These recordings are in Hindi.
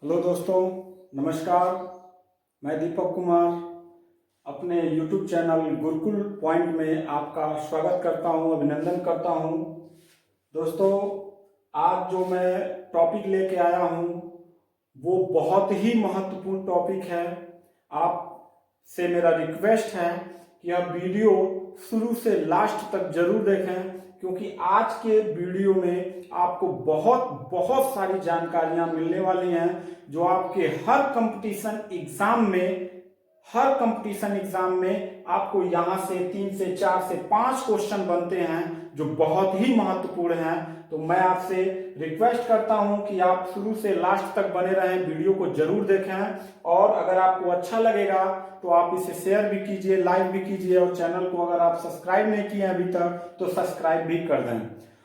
हेलो दोस्तों, नमस्कार। मैं दीपक कुमार अपने YouTube चैनल गुरुकुल पॉइंट में आपका स्वागत करता हूं, अभिनंदन करता हूं। दोस्तों, आज जो मैं टॉपिक लेके आया हूं वो बहुत ही महत्वपूर्ण टॉपिक है। आपसे मेरा रिक्वेस्ट है कि आप वीडियो शुरू से लास्ट तक जरूर देखें, क्योंकि आज के वीडियो में आपको बहुत सारी जानकारियां मिलने वाली हैं जो आपके हर कंपटीशन एग्जाम में आपको यहां से 3 से 4 से 5 क्वेश्चन बनते हैं जो बहुत ही महत्वपूर्ण हैं। तो मैं आपसे रिक्वेस्ट करता हूं कि आप शुरू से लास्ट तक बने रहें, वीडियो को जरूर देखें और अगर आपको अच्छा लगेगा तो आप इसे शेयर भी कीजिए, लाइक भी कीजिए और चैनल को अगर आप सब्सक्राइब नहीं किए अभी तक तो सब्सक्राइब भी कर दें।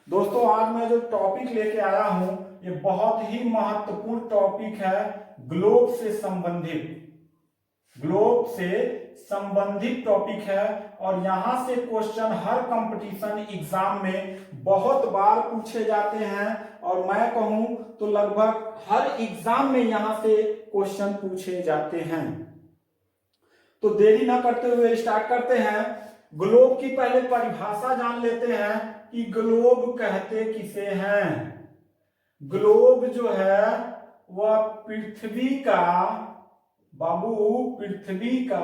दोस्तों, आज मैं जो टॉपिक लेके आया हूं ये बहुत ही महत्वपूर्ण टॉपिक है, ग्लोब से संबंधित टॉपिक है और यहां से क्वेश्चन हर कंपटीशन एग्जाम में बहुत बार पूछे जाते हैं और मैं कहूं तो लगभग हर एग्जाम में यहां से क्वेश्चन पूछे जाते हैं। तो देरी ना करते हुए स्टार्ट करते हैं। ग्लोब की पहले परिभाषा जान लेते हैं कि ग्लोब कहते किसे हैं। ग्लोब जो है वह पृथ्वी का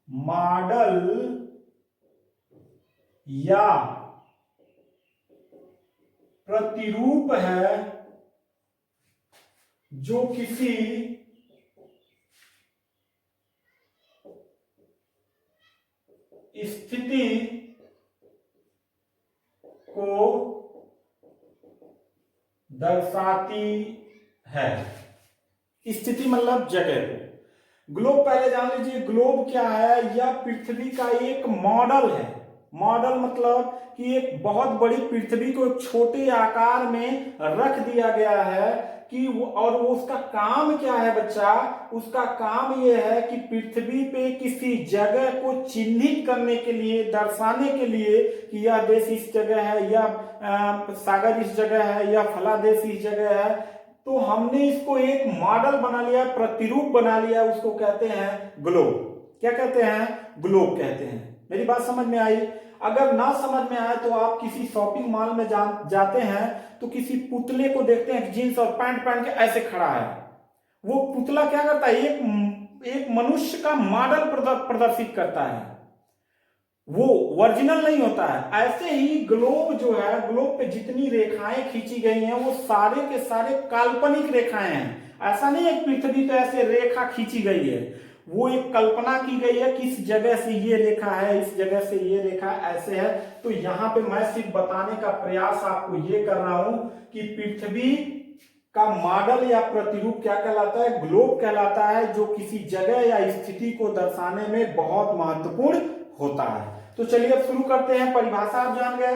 मॉडल या प्रतिरूप है जो किसी स्थिति को दर्शाती है। स्थिति मतलब जगह को। ग्लोब पहले जान लीजिए, ग्लोब क्या है। यह पृथ्वी का एक मॉडल है। मॉडल मतलब कि एक बहुत बड़ी पृथ्वी को एक छोटे आकार में रख दिया गया है कि और वो उसका काम क्या है बच्चा, उसका काम यह है कि पृथ्वी पे किसी जगह को चिन्हित करने के लिए, दर्शाने के लिए कि यह देश इस जगह है, यह सागर इस जगह है, यह फला देश इस जगह है। तो हमने इसको एक मॉडल बना लिया, प्रतिरूप बना लिया, उसको कहते हैं ग्लोब। क्या कहते हैं? ग्लोब कहते हैं। मेरी बात समझ में आई? अगर ना समझ में आए तो आप किसी शॉपिंग मॉल में जाते हैं तो किसी पुतले को देखते हैं जीन्स और पैंट पहन के ऐसे खड़ा है। वो पुतला क्या करता है? एक मनुष्य का मॉडल प्रदर्शित करता है, वो ओरिजिनल नहीं होता है। ऐसे ही ग्लोब जो है, ग्लोब पे जितनी रेखाएं खींची गई हैं वो सारे के सारे काल्पनिक रेखाएं हैं। ऐसा नहीं है पृथ्वी पे ऐसे रेखा खींची गई है, वो एक कल्पना की गई है किस जगह से ये रेखा है, इस जगह से ये रेखा ऐसे है। तो यहाँ पे मैं सिर्फ बताने का प्रयास आपको ये कर रहा हूं कि पृथ्वी का मॉडल या प्रतिरूप क्या कहलाता है? ग्लोब कहलाता है, जो किसी जगह या स्थिति को दर्शाने में बहुत महत्वपूर्ण होता है। तो चलिए अब शुरू करते हैं। परिभाषा आप जान गए।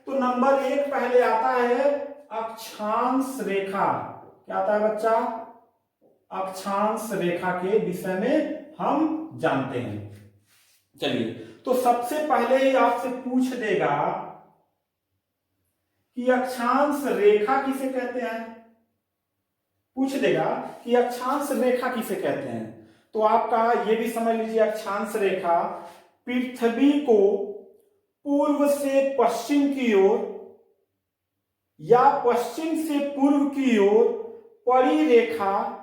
तो नंबर 1 पहले आता है अक्षांश रेखा। क्या आता है बच्चा? अक्षांश रेखा के विषय में हम जानते हैं। चलिए, तो सबसे पहले ही आपसे पूछ देगा कि अक्षांश रेखा किसे कहते हैं। पूछ देगा कि अक्षांश रेखा किसे कहते हैं। तो आपका ये भी समझ लीजिए, अक्षांश रेखा पृथ्वी को पूर्व से पश्चिम की ओर या पश्चिम से पूर्व की ओर पड़ी रेखा,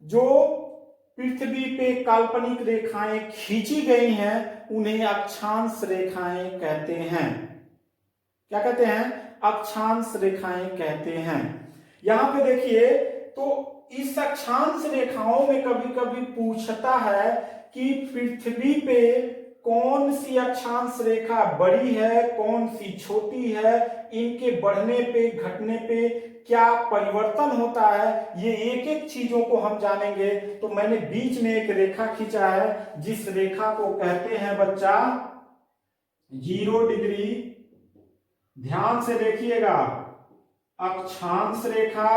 जो पृथ्वी पे काल्पनिक रेखाएं खींची गई हैं, उन्हें अक्षांश रेखाएं कहते हैं। क्या कहते हैं? अक्षांश रेखाएं कहते हैं। यहां पे देखिए, तो इस अक्षांश रेखाओं में कभी कभी पूछता है कि पृथ्वी पे कौन सी अक्षांश रेखा बड़ी है, कौन सी छोटी है, इनके बढ़ने पे घटने पे क्या परिवर्तन होता है, ये एक एक चीजों को हम जानेंगे। तो मैंने बीच में एक रेखा खींचा है, जिस रेखा को कहते हैं बच्चा 0 डिग्री। ध्यान से देखिएगा, अक्षांश रेखा।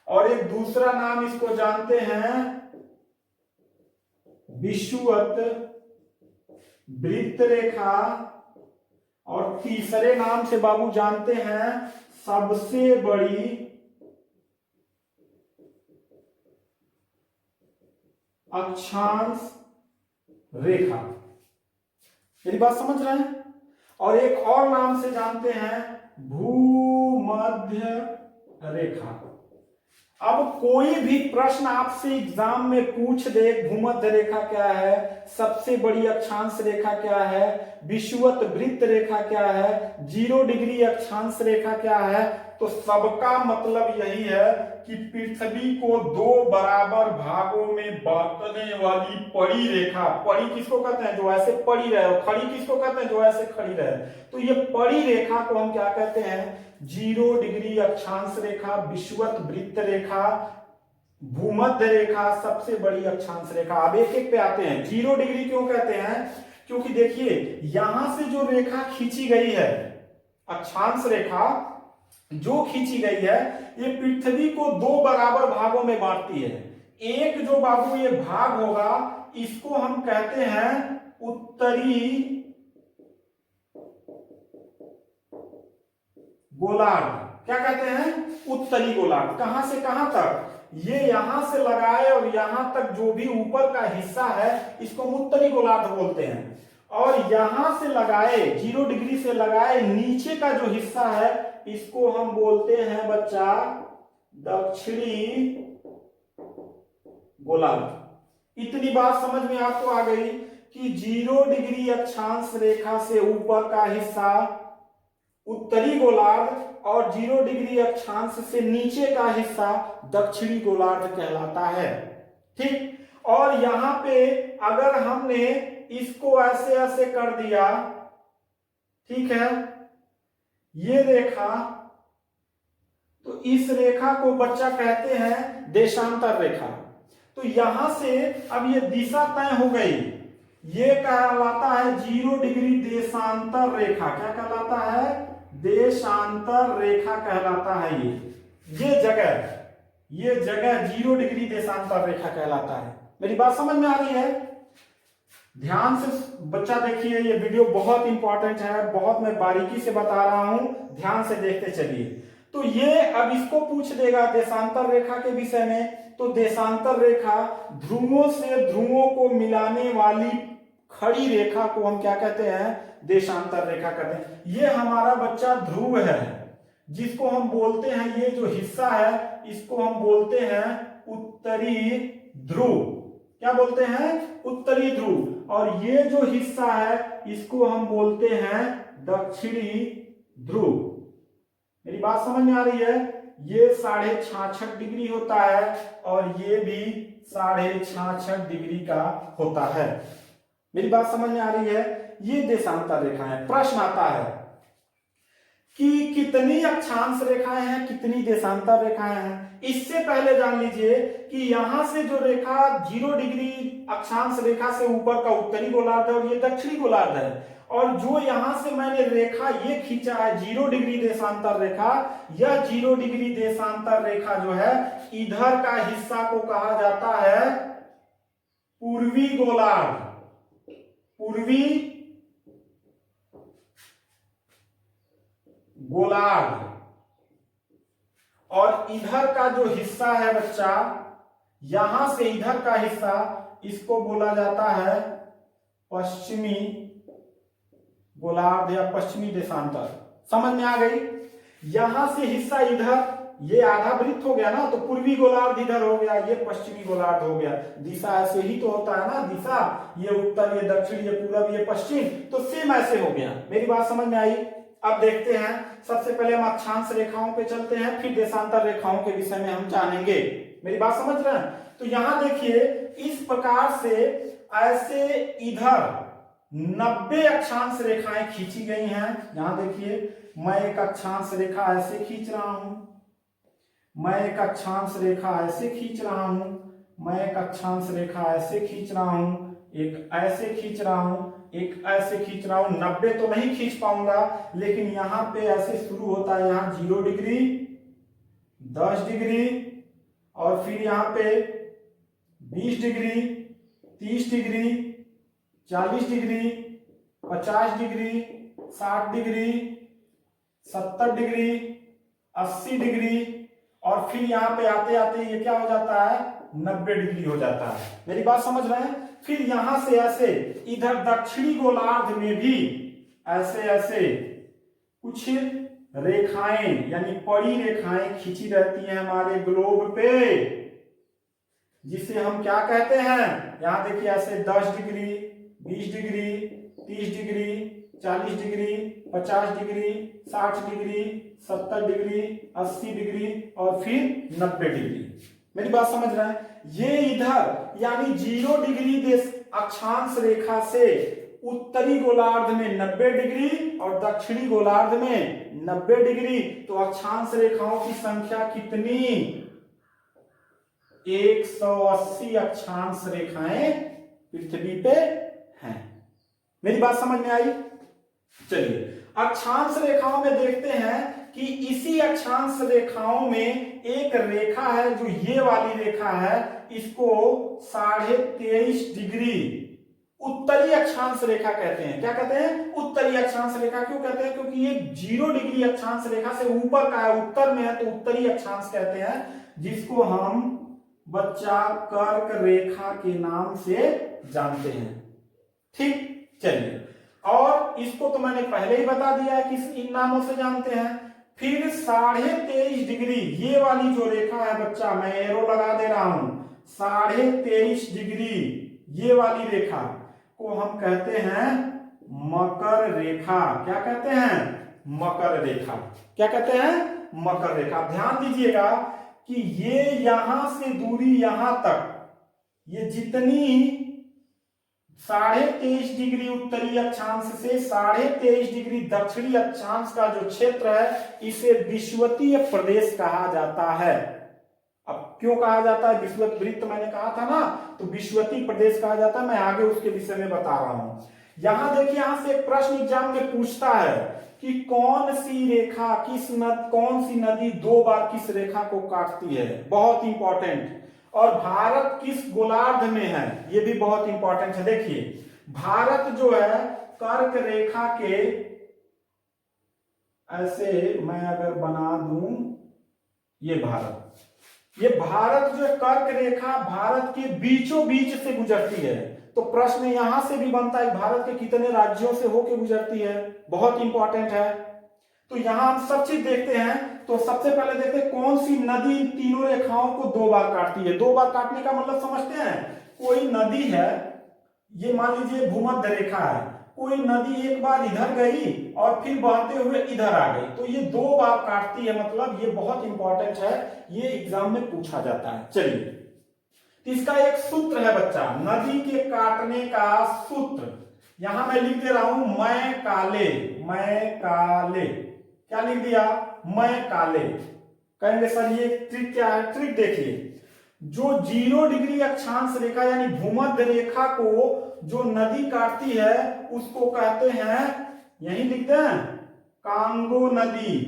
और एक दूसरा नाम इसको जानते हैं विषुवत वृत्त रेखा। और तीसरे नाम से बाबू जानते हैं सबसे बड़ी अक्षांश रेखा। मेरी बात समझ रहे हैं? और एक और नाम से जानते हैं, भूमध्य रेखा। अब कोई भी प्रश्न आपसे एग्जाम में पूछ दे, भूमध्य रेखा क्या है, सबसे बड़ी अक्षांश रेखा क्या है, विषुवत वृत्त रेखा क्या है, 0 डिग्री अक्षांश रेखा क्या है, तो सबका मतलब यही है कि पृथ्वी को 2 बराबर भागों में बांटने वाली पड़ी रेखा। पड़ी किसको कहते हैं? जो ऐसे पड़ी रहे। और खड़ी किसको कहते हैं? जो ऐसे खड़ी रहे। तो ये पड़ी रेखा को हम क्या कहते हैं? 0 डिग्री अक्षांश रेखा, विषुवत वृत्त रेखा, भूमध्य रेखा, सबसे बड़ी अक्षांश रेखा। अब एक एक पे आते हैं। 0 डिग्री क्यों कहते हैं? क्योंकि देखिए यहां से जो रेखा खींची गई है, अक्षांश रेखा जो खींची गई है, ये पृथ्वी को 2 बराबर भागों में बांटती है। एक जो बाबू ये भाग होगा, इसको हम कहते हैं उत्तरी गोलार्ध। क्या कहते हैं? उत्तरी गोलार्ध। कहां से कहां तक? ये यहां से लगाए और यहां तक जो भी ऊपर का हिस्सा है, इसको हम उत्तरी गोलार्ध बोलते हैं। और यहां से लगाए, 0 डिग्री से लगाए नीचे का जो हिस्सा है, इसको हम बोलते हैं बच्चा दक्षिणी गोलार्ध। इतनी बात समझ में आपको आ गई कि 0 डिग्री अक्षांश रेखा से ऊपर का हिस्सा उत्तरी गोलार्ध और 0 डिग्री अक्षांश से नीचे का हिस्सा दक्षिणी गोलार्ध कहलाता है। ठीक। और यहां पे अगर हमने इसको ऐसे ऐसे कर दिया, ठीक है, ये रेखा, तो इस रेखा को बच्चा कहते हैं देशांतर रेखा। तो यहां से अब ये दिशा तय हो गई, ये कहलाता है 0 डिग्री देशांतर रेखा। क्या कहलाता है? देशांतर रेखा कहलाता है। ये जगह 0 डिग्री देशांतर रेखा कहलाता है। मेरी बात समझ में आ रही है? ध्यान से बच्चा देखिए, ये वीडियो बहुत इंपॉर्टेंट है, बहुत मैं बारीकी से बता रहा हूं, ध्यान से देखते चलिए। तो ये अब इसको पूछ देगा देशांतर रेखा के विषय में, तो देशांतर रेखा ध्रुवों से ध्रुवों को मिलाने वाली खड़ी रेखा को हम क्या कहते हैं? देशांतर रेखा कहते हैं। ये हमारा बच्चा ध्रुव है, जिसको हम बोलते हैं, ये जो हिस्सा है इसको हम बोलते हैं उत्तरी ध्रुव। क्या बोलते हैं? उत्तरी ध्रुव। और ये जो हिस्सा है इसको हम बोलते हैं दक्षिणी ध्रुव। मेरी बात समझ में आ रही है? ये 66.5 डिग्री होता है और ये भी 66.5 डिग्री का होता है। मेरी बात समझ में आ रही है? ये देशांतर रेखा है। प्रश्न आता है कि कितनी अक्षांश रेखाएं हैं, कितनी देशांतर रेखाएं हैं। इससे पहले जान लीजिए कि यहां से जो रेखा 0 डिग्री अक्षांश रेखा से ऊपर का उत्तरी गोलार्ध है और ये दक्षिणी गोलार्ध है। और जो यहां से मैंने रेखा ये खींचा है 0 डिग्री देशांतर रेखा, यह 0 डिग्री देशांतर रेखा जो है, इधर का हिस्सा को कहा जाता है पूर्वी गोलार्ध। पूर्वी गोलार्ध। और इधर का जो हिस्सा है बच्चा, यहां से इधर का हिस्सा, इसको बोला जाता है पश्चिमी गोलार्ध या पश्चिमी देशांतर। समझ में आ गई? यहां से हिस्सा इधर, ये आधा वृत्त हो गया ना, तो पूर्वी गोलार्ध इधर हो गया, ये पश्चिमी गोलार्ध हो गया। दिशा ऐसे ही तो होता है ना, दिशा, ये उत्तर, ये दक्षिण, ये पूरब, ये पश्चिम, तो सेम ऐसे हो गया। मेरी बात समझ में आई? अब देखते हैं, सबसे पहले हम अक्षांश रेखाओं पे चलते हैं, फिर देशांतर रेखाओं के विषय में हम जानेंगे। मेरी बात समझ रहे हैं? तो यहां देखिए, इस प्रकार से ऐसे इधर 90 अक्षांश रेखाएं खींची गई हैं। यहां देखिए, मैं एक अक्षांश रेखा ऐसे खींच रहा हूं, मैं एक अक्षांश रेखा ऐसे खींच रहा हूं, मैं एक अक्षांश रेखा ऐसे खींच रहा हूं, एक ऐसे खींच रहा हूं, एक ऐसे खींच रहा हूं। 90 तो नहीं खींच पाऊंगा, लेकिन यहां पे ऐसे शुरू होता है, यहां 0 डिग्री, 10 डिग्री, और फिर यहां पे 20 degree, 30 degree, 40 degree, 50 degree, 60 degree, 70 degree, 80 degree, और फिर यहां पे आते आते ये क्या हो जाता है, 90 डिग्री हो जाता है। मेरी बात समझ रहे हैं। फिर यहां से ऐसे इधर दक्षिणी गोलार्ध में भी ऐसे ऐसे कुछ रेखाएं यानी पड़ी रेखाएं खींची रहती हैं हमारे ग्लोब पे, जिसे हम क्या कहते हैं, यहां देखिए ऐसे 10 degree, 20 degree, 30 degree, 40 degree, 50 degree, 60 degree, 70 degree, 80 degree और फिर 90 डिग्री। मेरी बात समझ रहे हैं। ये इधर यानी 0 डिग्री देश अक्षांश रेखा से उत्तरी गोलार्ध में 90 डिग्री और दक्षिणी गोलार्ध में 90 डिग्री। तो अक्षांश रेखाओं की संख्या कितनी, 180 अक्षांश रेखाएं पृथ्वी पे हैं। मेरी बात समझ में आई। चलिए अक्षांश रेखाओं में देखते हैं कि इसी अक्षांश रेखाओं में एक रेखा है जो ये वाली रेखा है, इसको 23.5 डिग्री उत्तरी अक्षांश रेखा कहते हैं। क्या कहते हैं, उत्तरी अक्षांश रेखा। क्यों कहते हैं, क्योंकि ये 0 डिग्री अक्षांश रेखा से ऊपर का है, उत्तर में है, तो उत्तरी अक्षांश कहते हैं, जिसको हम बच्चा कर्क रेखा के नाम से जानते हैं। ठीक, चलिए, और इसको तो मैंने पहले ही बता दिया है किस इन नामों से जानते हैं। फिर 23.5 डिग्री ये वाली जो रेखा है बच्चा, मैं एरो लगा दे रहा हूं, 23.5 डिग्री ये वाली रेखा को हम कहते हैं मकर रेखा। क्या कहते हैं, मकर रेखा। क्या कहते हैं, मकर रेखा। ध्यान दीजिएगा कि ये यहां से दूरी यहां तक, ये जितनी 23.5 डिग्री उत्तरी अक्षांश से 23.5 डिग्री दक्षिणी अक्षांश का जो क्षेत्र है, इसे विषुवतीय प्रदेश कहा जाता है। अब क्यों कहा जाता है, विषुवत वृत्त मैंने कहा था ना, तो विषुवतीय प्रदेश कहा जाता है। मैं आगे उसके विषय में बता रहा हूं। यहां देखिए, यहां से एक प्रश्न एग्जाम में पूछता है कि कौन सी रेखा कौन सी नदी 2 बार किस रेखा को काटती है। बहुत इंपॉर्टेंट। और भारत किस गोलार्ध में है, ये भी बहुत इंपॉर्टेंट है। देखिए भारत जो है कर्क रेखा के, ऐसे मैं अगर बना दूं, ये भारत जो कर्क रेखा भारत के बीचों बीच से गुजरती है। तो प्रश्न यहां से भी बनता है, भारत के कितने राज्यों से होकर गुजरती है, बहुत इंपॉर्टेंट है। तो यहां हम सब चीज देखते हैं। तो सबसे पहले देखते हैं कौन सी नदी इन तीनों रेखाओं को 2 बार काटती है। 2 बार काटने का मतलब समझते हैं, कोई नदी है, ये मान लीजिए भूमध्य रेखा है, कोई नदी एक बार इधर गई और फिर बहते हुए इधर आ गई, तो ये 2 बार काटती है। मतलब ये बहुत इंपॉर्टेंट है, ये एग्जाम में पूछा जाता है। चलिए, इसका एक सूत्र है बच्चा, नदी के काटने का सूत्र। यहां मैं लिख दे रहा हूं, मैं काले। क्या लिख दिया, मैं काले। कहेंगे सर ये ट्रिक क्या है, ट्रिक देखिए, जो 0 डिग्री अक्षांश रेखा यानी भूमध्य रेखा को जो नदी काटती है उसको कहते हैं, यही लिखते हैं, कांगो नदी।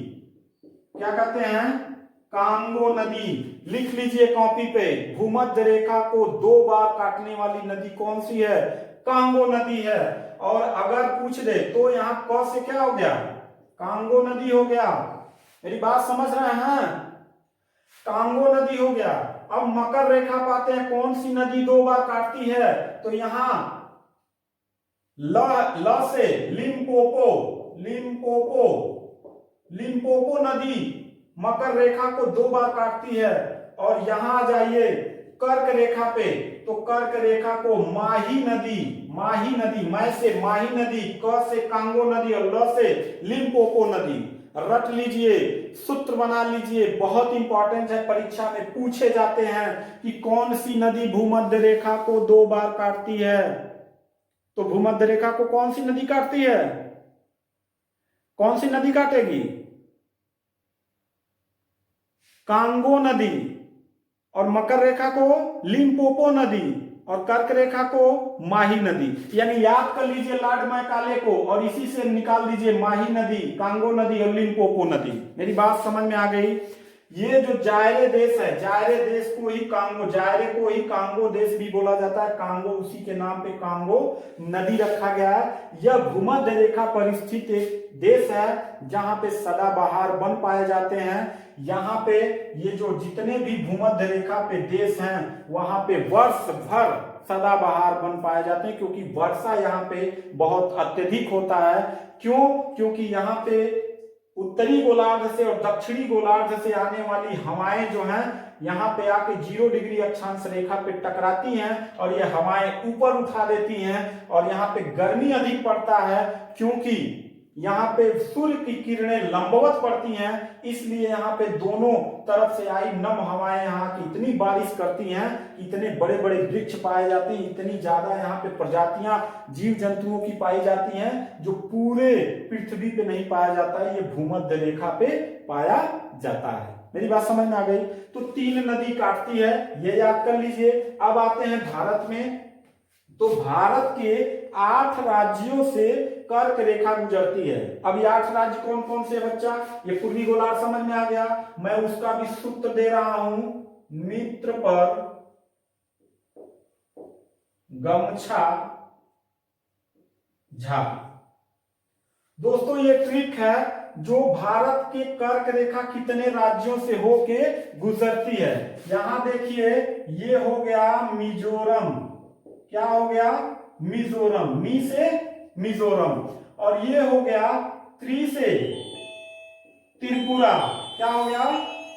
क्या कहते हैं, कांगो नदी। लिख लीजिए कॉपी पे, भूमध्य रेखा को 2 बार काटने वाली नदी कौन सी है, कांगो नदी है। और अगर पूछ दे तो यहां क से क्या हो गया, कांगो नदी हो गया। मेरी बात समझ रहे हैं, कांगो नदी हो गया। अब मकर रेखा पाते हैं, कौन सी नदी 2 बार काटती है, तो यहां ल से लिम्पोपो नदी मकर रेखा को 2 बार काटती है। और यहां आ जाइए कर्क रेखा पे, तो कर्क रेखा को माही नदी, मैं से माही नदी, क से कांगो नदी और ल से लिम्पोपो नदी। रट लीजिए, सूत्र बना लीजिए, बहुत इंपॉर्टेंट है, परीक्षा में पूछे जाते हैं कि कौन सी नदी भूमध्य रेखा को 2 बार काटती है। तो भूमध्य रेखा को कौन सी नदी काटती है, कौन सी नदी काटेगी, कांगो नदी। और मकर रेखा को लिम्पोपो नदी और कर्क रेखा को माही नदी। यानी याद कर लीजिए लॉर्ड मैकाले को और इसी से निकाल दीजिए माही नदी, कांगो नदी और लिम्पोपो नदी। मेरी बात समझ में आ गई। ये जो जायरे देश है, जायरे देश को ही कांगो, जायरे को ही कांगो देश भी बोला जाता है। कांगो उसी के नाम पे कांगो नदी रखा गया है। यह भूमध्य रेखा पर स्थित एक देश है जहां पे सदाबहार वन पाए जाते हैं। यहाँ पे ये जो जितने भी भूमध्य रेखा पे देश हैं वहां पे वर्ष भर सदाबहार वन पाए जाते हैं, क्योंकि वर्षा यहाँ पे बहुत अत्यधिक होता है। क्यों? क्योंकि यहाँ पे उत्तरी गोलार्ध से और दक्षिणी गोलार्ध से आने वाली हवाएं जो हैं यहाँ पे आके 0 डिग्री अक्षांश रेखा पे टकराती हैं और ये हवाएं ऊपर उठा देती हैं और यहाँ पे गर्मी अधिक पड़ता है, क्योंकि यहाँ पे सूर्य की किरणें लंबवत पड़ती हैं। इसलिए यहाँ पे दोनों तरफ से आई नम हवाएं यहाँ की इतनी बारिश करती हैं, इतने बड़े बड़े वृक्ष पाए जाते हैं, इतनी ज्यादा यहाँ पे प्रजातियां जीव जंतुओं की पाई जाती हैं जो पूरे पृथ्वी पे नहीं पाया जाता है, ये भूमध्य रेखा पे पाया जाता है। मेरी बात समझ में आ गई? तो 3 नदी काटती है, ये याद कर लीजिए। अब आते हैं भारत में। तो भारत के 8 राज्यों से कर्क रेखा गुजरती है। अब ये 8 राज्य कौन कौन से बच्चा? ये पूर्वी गोलार्ध समझ में आ गया। मैं उसका भी सूत्र दे रहा हूं, मित्र पर गमछा झा। दोस्तों ये ट्रिक है जो भारत के कर्क रेखा कितने राज्यों से होके गुजरती है। यहां देखिए, ये हो गया मिजोरम। क्या हो गया? मिजोरम। मी से मिजोरम। और ये हो गया त्रि से त्रिपुरा। क्या हो गया?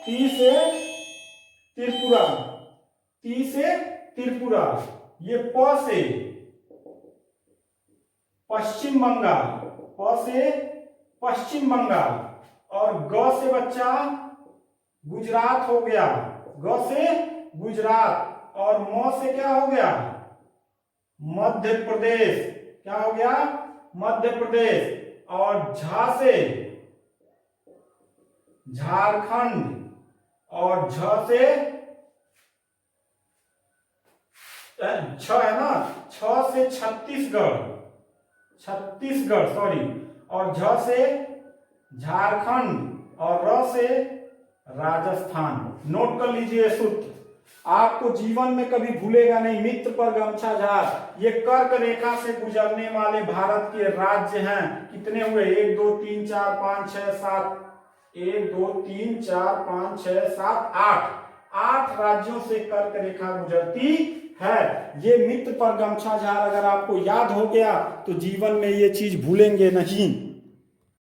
ती से त्रिपुरा। ती से त्रिपुरा। ये प से पश्चिम बंगाल। प से पश्चिम बंगाल। और ग से बच्चा गुजरात हो गया। ग से गुजरात। और म से क्या हो गया? मध्य प्रदेश। क्या हो गया? मध्य प्रदेश। और झा से झारखंड। और झ से छ है ना, छ से छत्तीसगढ़। छत्तीसगढ़ सॉरी। और झ से झारखंड। और र से राजस्थान। नोट कर लीजिए सूत्र, आपको जीवन में कभी भूलेगा नहीं। मित्र पर गमछा झा। ये कर्क रेखा से गुजरने वाले भारत के राज्य हैं। कितने हुए? 1 2 3 4 5 6 7। 1 2 3 4 5 6 7 8। 8 राज्यों से कर्क रेखा गुजरती है। ये मित्र पर गमछा झा अगर आपको याद हो गया तो जीवन में ये चीज भूलेंगे नहीं।